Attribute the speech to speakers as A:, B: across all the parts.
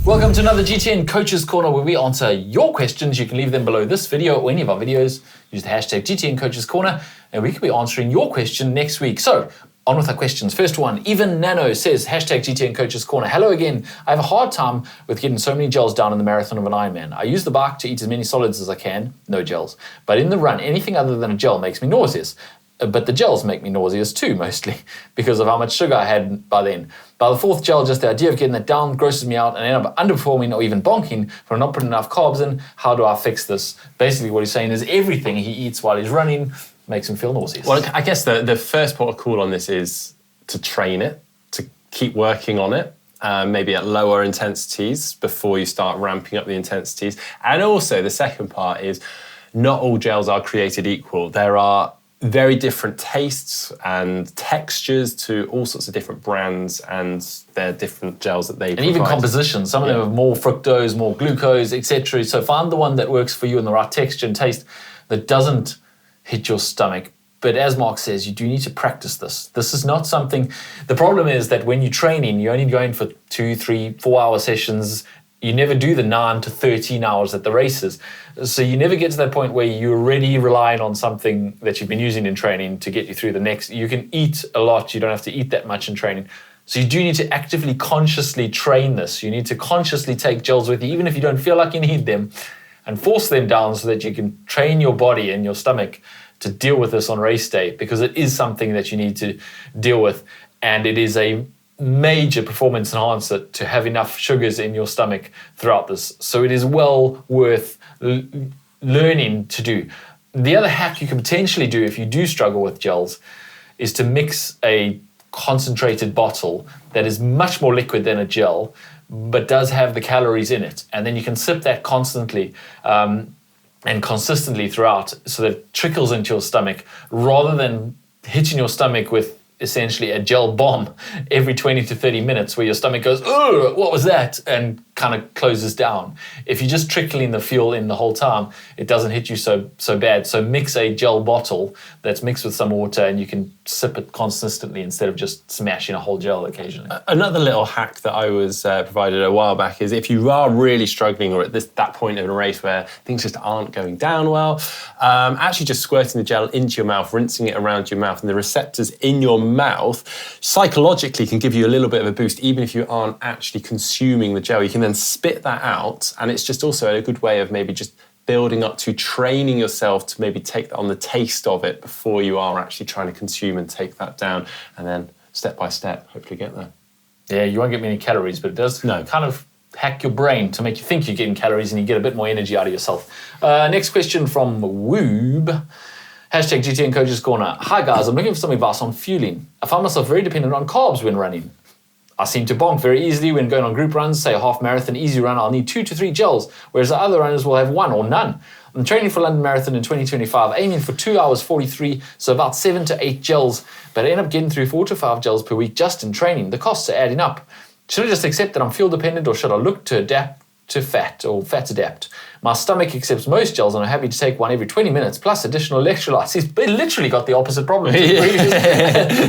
A: Welcome to another GTN Coaches Corner where we answer your questions. You can leave them below this video or any of our videos. Use the hashtag GTN Coaches Corner and we could be answering your question next week. So, on with our questions. First one, Even Nano says, hashtag GTN Coaches Corner. Hello again. I have a hard time with getting so many gels down in the marathon of an Ironman. I use the bike to eat as many solids as I can, no gels. But in the run, anything other than a gel makes me nauseous. But the gels make me nauseous too, mostly, because of how much sugar I had by then. By the fourth gel, just the idea of getting that down grosses me out and I end up underperforming or even bonking for not putting enough carbs in. How do I fix this? Basically what he's saying is everything he eats while he's running makes him feel nauseous.
B: Well, I guess the first port of call on this is to train it, to keep working on it, maybe at lower intensities before you start ramping up the intensities. And also the second part is not all gels are created equal. There are very different tastes and textures to all sorts of different brands and their different gels that they provide.
A: And even composition. Some of them have more fructose, more glucose, etc. So find the one that works for you in the right texture and taste that doesn't hit your stomach. But as Mark says, you do need to practice this. This is not something... The problem is that when you're training, you're only going for 2, 3, 4 hour sessions. You never do the 9 to 13 hours at the races. So you never get to that point where you're already relying on something that you've been using in training to get you through the next. You can eat a lot. You don't have to eat that much in training. So you do need to actively, consciously train this. You need to consciously take gels with you, even if you don't feel like you need them, and force them down so that you can train your body and your stomach to deal with this on race day, because it is something that you need to deal with. And it is a major performance enhancer to have enough sugars in your stomach throughout this. So it is well worth learning to do. The other hack you can potentially do if you do struggle with gels is to mix a concentrated bottle that is much more liquid than a gel, but does have the calories in it. And then you can sip that constantly and consistently throughout so that it trickles into your stomach rather than hitting your stomach with essentially a gel bomb every 20 to 30 minutes where your stomach goes, oh, what was that? And kind of closes down. If you're just trickling the fuel in the whole time, it doesn't hit you so bad. So mix a gel bottle that's mixed with some water and you can sip it consistently instead of just smashing a whole gel occasionally.
B: Another little hack that I was provided a while back is if you are really struggling or at that point in a race where things just aren't going down well, actually just squirting the gel into your mouth, rinsing it around your mouth, and the receptors in your mouth psychologically can give you a little bit of a boost even if you aren't actually consuming the gel. You can then spit that out, and it's just also a good way of maybe just building up to training yourself to maybe take on the taste of it before you are actually trying to consume and take that down, and then step by step hopefully get there.
A: Yeah, you won't get many calories, but it does kind of hack your brain to make you think you're getting calories and you get a bit more energy out of yourself. Next question from Woob. Hashtag GTN Coaches Corner. Hi guys, I'm looking for some advice on fueling. I find myself very dependent on carbs when running. I seem to bonk very easily when going on group runs, say a half marathon easy run, I'll need 2 to 3 gels, whereas the other runners will have 1 or none. I'm training for London Marathon in 2025, aiming for 2 hours 43, so about 7 to 8 gels, but I end up getting through 4 to 5 gels per week just in training. The costs are adding up. Should I just accept that I'm fuel dependent, or should I look to adapt to fat or fat adapt? My stomach accepts most gels and I'm happy to take one every 20 minutes plus additional electrolytes. He's literally got the opposite problem to the previous.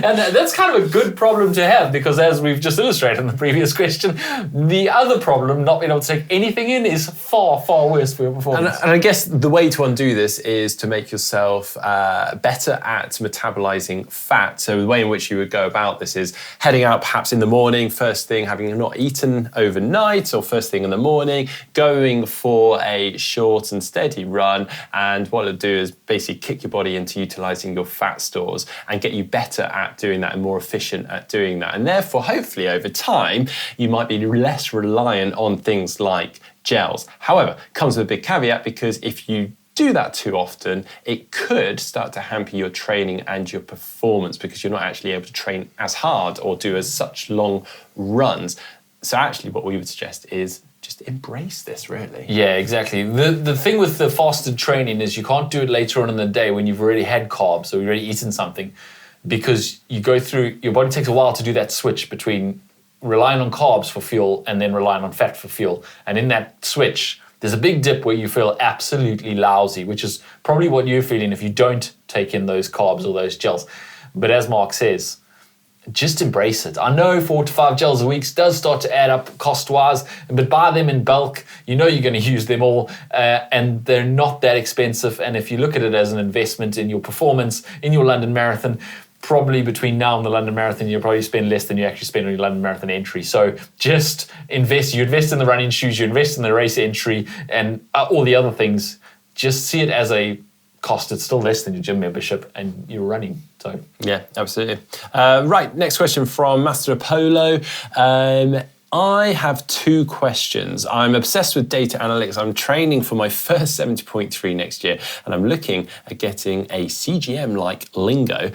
A: And that's kind of a good problem to have, because as we've just illustrated in the previous question, the other problem, not being able to take anything in, is far, far worse for your performance.
B: And I guess the way to undo this is to make yourself better at metabolizing fat. So the way in which you would go about this is heading out perhaps in the morning, first thing, having not eaten overnight, or first thing in the morning, going for a short and steady run, and what it'll do is basically kick your body into utilizing your fat stores and get you better at doing that and more efficient at doing that. And therefore, hopefully over time, you might be less reliant on things like gels. However, it comes with a big caveat, because if you do that too often, it could start to hamper your training and your performance, because you're not actually able to train as hard or do as such long runs. So actually what we would suggest is just embrace this, really.
A: Yeah, exactly. The thing with the fasted training is you can't do it later on in the day when you've already had carbs or you've already eaten something, because you go through, your body takes a while to do that switch between relying on carbs for fuel and then relying on fat for fuel. And in that switch, there's a big dip where you feel absolutely lousy, which is probably what you're feeling if you don't take in those carbs or those gels. But as Mark says, just embrace it. I know 4 to 5 gels a week does start to add up cost-wise, but buy them in bulk. You know you're going to use them all, and they're not that expensive. And if you look at it as an investment in your performance, in your London Marathon, probably between now and the London Marathon, you'll probably spend less than you actually spend on your London Marathon entry. So just invest. You invest in the running shoes, you invest in the race entry, and all the other things. Just see it as a cost. It's still less than your gym membership, and you're running. So
B: yeah, absolutely. Right, next question from Master Apollo. I have 2 questions. I'm obsessed with data analytics. I'm training for my first 70.3 next year, and I'm looking at getting a CGM like Lingo.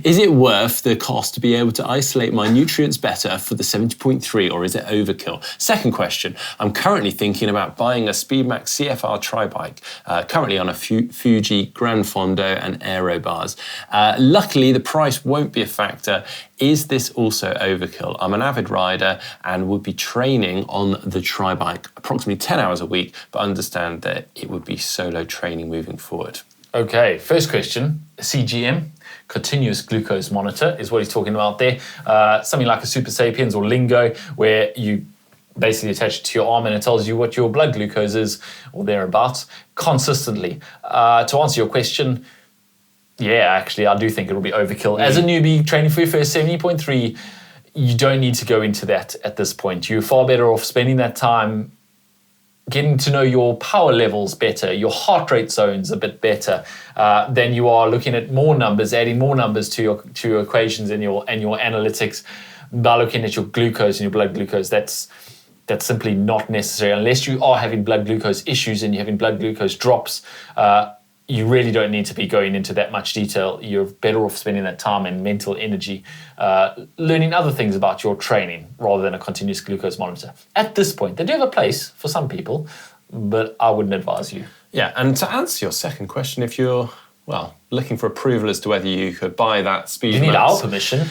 B: Is it worth the cost to be able to isolate my nutrients better for the 70.3, or is it overkill? Second question, I'm currently thinking about buying a Speedmax CFR tri-bike, currently on a Fuji Gran Fondo and Aero bars. Luckily, the price won't be a factor. Is this also overkill? I'm an avid rider and would be training on the tri-bike approximately 10 hours a week, but understand that it would be solo training moving forward.
A: Okay, first question, CGM, continuous glucose monitor, is what he's talking about there. Something like a Super Sapiens or Lingo, where you basically attach it to your arm and it tells you what your blood glucose is, or thereabouts, consistently. To answer your question, yeah, actually, I do think it'll be overkill. As a newbie training for your first 70.3, you don't need to go into that at this point. You're far better off spending that time getting to know your power levels better, your heart rate zones a bit better, than you are looking at more numbers, adding more numbers to your equations and your analytics by looking at your glucose and your blood glucose. That's simply not necessary unless you are having blood glucose issues and you're having blood glucose drops. You really don't need to be going into that much detail. You're better off spending that time and mental energy learning other things about your training rather than a continuous glucose monitor. At this point, they do have a place for some people, but I wouldn't advise you.
B: Yeah, and to answer your second question, if you're, looking for approval as to whether you could buy that Speedmax.
A: You need our permission.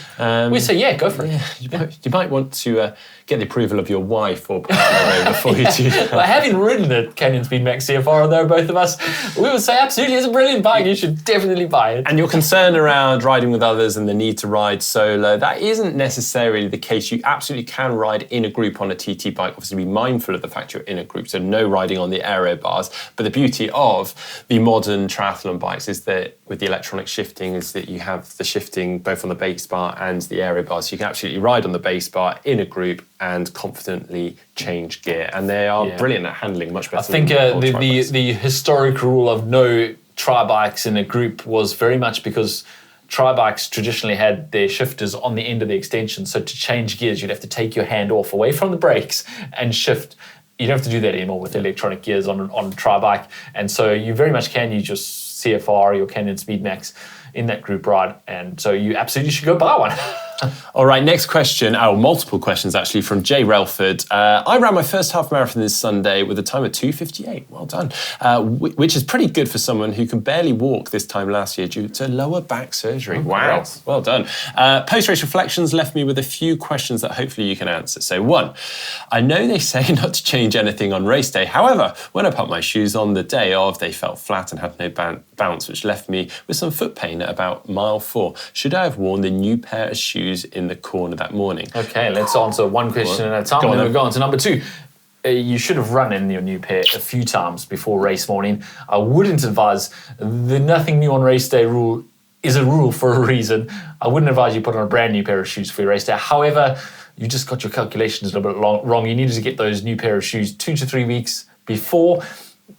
A: We say, yeah, go for it.
B: You might want to get the approval of your wife or partner before you do that.
A: Well, having ridden a Canyon Speedmax CFR, though, both of us, we would say absolutely it's a brilliant bike. You should definitely buy it.
B: And your concern around riding with others and the need to ride solo, that isn't necessarily the case. You absolutely can ride in a group on a TT bike. Obviously, be mindful of the fact you're in a group, so no riding on the aero bars. But the beauty of the modern triathlon bikes is that with the electronic shifting is that you have the shifting both on the base bar and the aero bar. So you can absolutely ride on the base bar in a group and confidently change gear. And they are brilliant at handling, much better
A: than the historic rule of no tri-bikes in a group was very much because tri-bikes traditionally had their shifters on the end of the extension. So to change gears, you'd have to take your hand off away from the brakes and shift. You don't have to do that anymore with electronic gears on a tri-bike. And so you very much can use your CFR, your Canyon Speedmax in that group ride. And so you absolutely should go buy one.
B: All right, next question, multiple questions actually, from Jay Relford. I ran my first half marathon this Sunday with a time of 2:58. Well done. Which is pretty good for someone who can barely walk this time last year due to lower back surgery. Wow, well done. Post-race reflections left me with a few questions that hopefully you can answer. So 1, I know they say not to change anything on race day. However, when I put my shoes on the day of, they felt flat and had no bounce, which left me with some foot pain at about mile 4. Should I have worn the new pair of shoes in the corner that morning?
A: Okay, let's answer one question at a time, and then we'll go on to number 2. You should have run in your new pair a few times before race morning. I wouldn't advise, the nothing new on race day rule is a rule for a reason. I wouldn't advise you put on a brand new pair of shoes for your race day. However, you just got your calculations a little bit wrong. You needed to get those new pair of shoes 2 to 3 weeks before.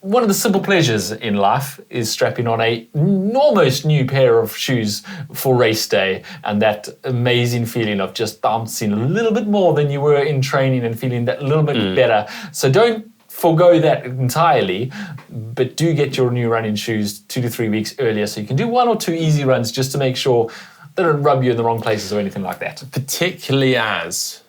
A: One of the simple pleasures in life is strapping on a almost new pair of shoes for race day, and that amazing feeling of just bouncing a little bit more than you were in training and feeling that little bit better. So don't forgo that entirely, but do get your new running shoes 2 to 3 weeks earlier so you can do 1 or 2 easy runs just to make sure they don't rub you in the wrong places or anything like that.
B: Particularly as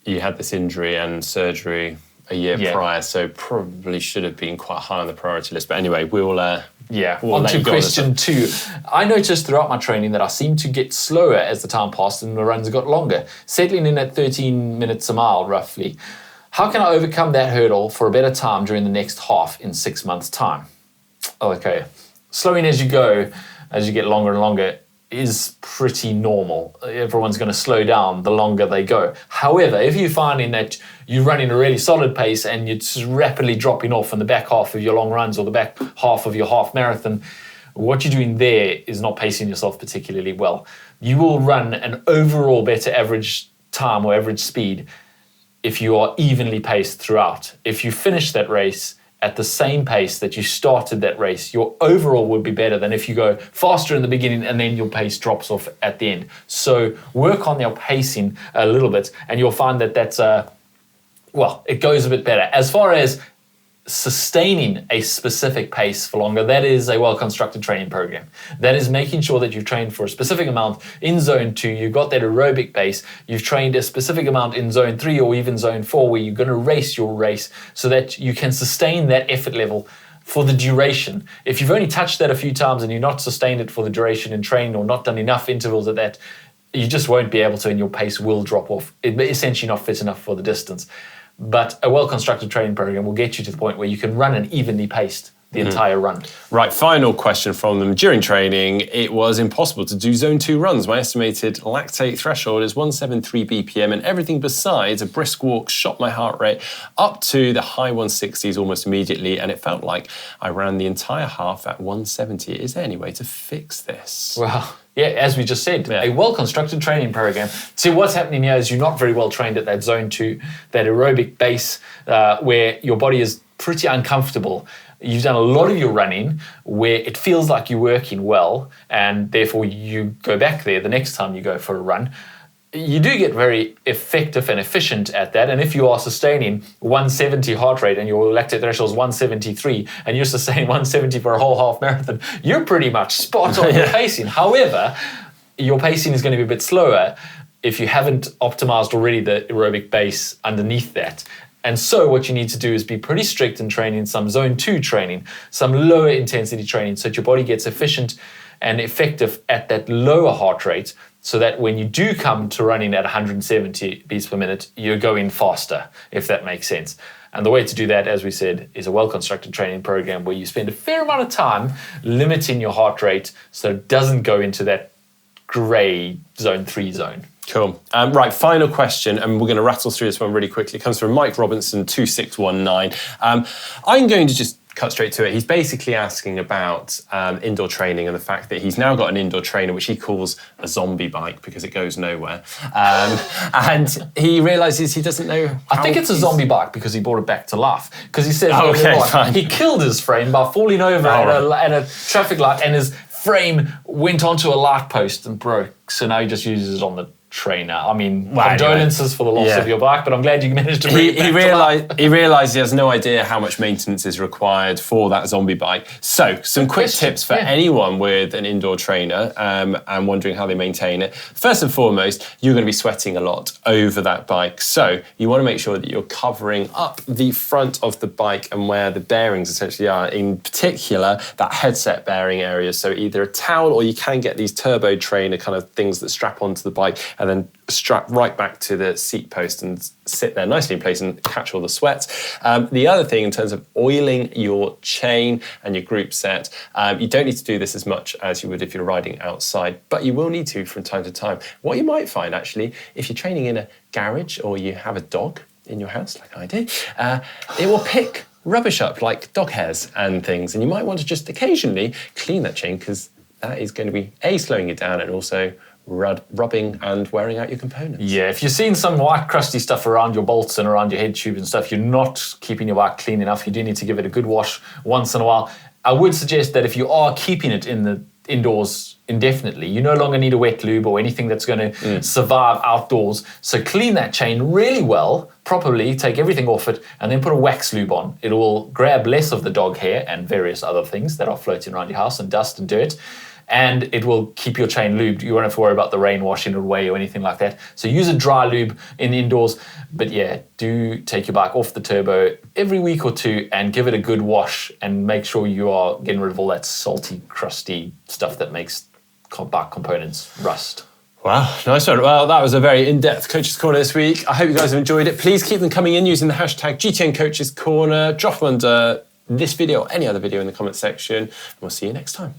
B: you had this injury and surgery a year prior, so probably should have been quite high on the priority list. But anyway, we'll on
A: to question 2. I noticed throughout my training that I seemed to get slower as the time passed and the runs got longer, settling in at 13 minutes a mile roughly. How can I overcome that hurdle for a better time during the next half in 6 months' time? Okay, slowing as you go, as you get longer and longer, is pretty normal. Everyone's going to slow down the longer they go. However, if you're finding that you're running a really solid pace and it's rapidly dropping off in the back half of your long runs or the back half of your half marathon, what you're doing there is not pacing yourself particularly well. You will run an overall better average time or average speed if you are evenly paced throughout. If you finish that race at the same pace that you started that race, your overall would be better than if you go faster in the beginning and then your pace drops off at the end. So work on your pacing a little bit and you'll find that it goes a bit better. As far as sustaining a specific pace for longer, that is a well-constructed training program. That is making sure that you've trained for a specific amount in zone 2, you've got that aerobic base, you've trained a specific amount in zone 3 or even zone 4 where you're going to race your race so that you can sustain that effort level for the duration. If you've only touched that a few times and you're not sustained it for the duration in training or not done enough intervals at that, you just won't be able to and your pace will drop off. It's essentially not fit enough for the distance. But a well-constructed training program will get you to the point where you can run an evenly paced the entire run.
B: Right, final question from them. During training, it was impossible to do zone 2 runs. My estimated lactate threshold is 173 BPM and everything besides a brisk walk shot my heart rate up to the high 160s almost immediately, and it felt like I ran the entire half at 170. Is there any way to fix this?
A: Well, yeah, as we just said, a well-constructed training program. See, what's happening here is you're not very well trained at that zone 2, that aerobic base where your body is pretty uncomfortable. You've done a lot of your running where it feels like you're working well, and therefore you go back there the next time you go for a run. You do get very effective and efficient at that. And if you are sustaining 170 heart rate and your lactate threshold is 173 and you're sustaining 170 for a whole half marathon, you're pretty much spot on your pacing. However, your pacing is going to be a bit slower if you haven't optimized already the aerobic base underneath that. And so what you need to do is be pretty strict in training, some zone 2 training, some lower intensity training so that your body gets efficient and effective at that lower heart rate, so that when you do come to running at 170 beats per minute, you're going faster, if that makes sense. And the way to do that, as we said, is a well-constructed training program where you spend a fair amount of time limiting your heart rate so it doesn't go into that grey zone 3 zone.
B: Cool. Right, final question, and we're going to rattle through this one really quickly. It comes from Mike Robinson, 2619. I'm going to just cut straight to it. He's basically asking about indoor training and the fact that he's now got an indoor trainer, which he calls a zombie bike because it goes nowhere. And he realises he doesn't know.
A: I think it's a zombie bike because he brought it back to life. Because he says
B: fine.
A: He killed his frame by falling over at a traffic light, and his frame went onto a light post and broke. So now he just uses it on the trainer. I mean, condolences for the loss of your bike, but I'm glad you managed to bring it back to life.
B: He realised he has no idea how much maintenance is required for that zombie bike. So, some quick tips for anyone with an indoor trainer and wondering how they maintain it. First and foremost, you're going to be sweating a lot over that bike. So, you want to make sure that you're covering up the front of the bike and where the bearings essentially are, in particular, that headset bearing area. So, either a towel or you can get these turbo trainer kind of things that strap onto the bike and then strap right back to the seat post and sit there nicely in place and catch all the sweat. The other thing in terms of oiling your chain and your group set, you don't need to do this as much as you would if you're riding outside, but you will need to from time to time. What you might find actually, if you're training in a garage or you have a dog in your house like I do, it will pick rubbish up like dog hairs and things, and you might want to just occasionally clean that chain because that is going to be slowing you down and also rubbing and wearing out your components.
A: Yeah, if you're seeing some white crusty stuff around your bolts and around your head tube and stuff, you're not keeping your bike clean enough. You do need to give it a good wash once in a while. I would suggest that if you are keeping it in the indoors indefinitely, you no longer need a wet lube or anything that's going to survive outdoors. So clean that chain really well, properly, take everything off it, and then put a wax lube on. It will grab less of the dog hair and various other things that are floating around your house and dust and dirt. And it will keep your chain lubed. You won't have to worry about the rain washing it away or anything like that. So use a dry lube in the indoors. But yeah, do take your bike off the turbo every week or two and give it a good wash and make sure you are getting rid of all that salty, crusty stuff that makes bike components rust.
B: Wow, nice one. Well, that was a very in-depth Coaches Corner this week. I hope you guys have enjoyed it. Please keep them coming in using the hashtag GTN Coaches Corner. Drop them under this video or any other video in the comment section. And we'll see you next time.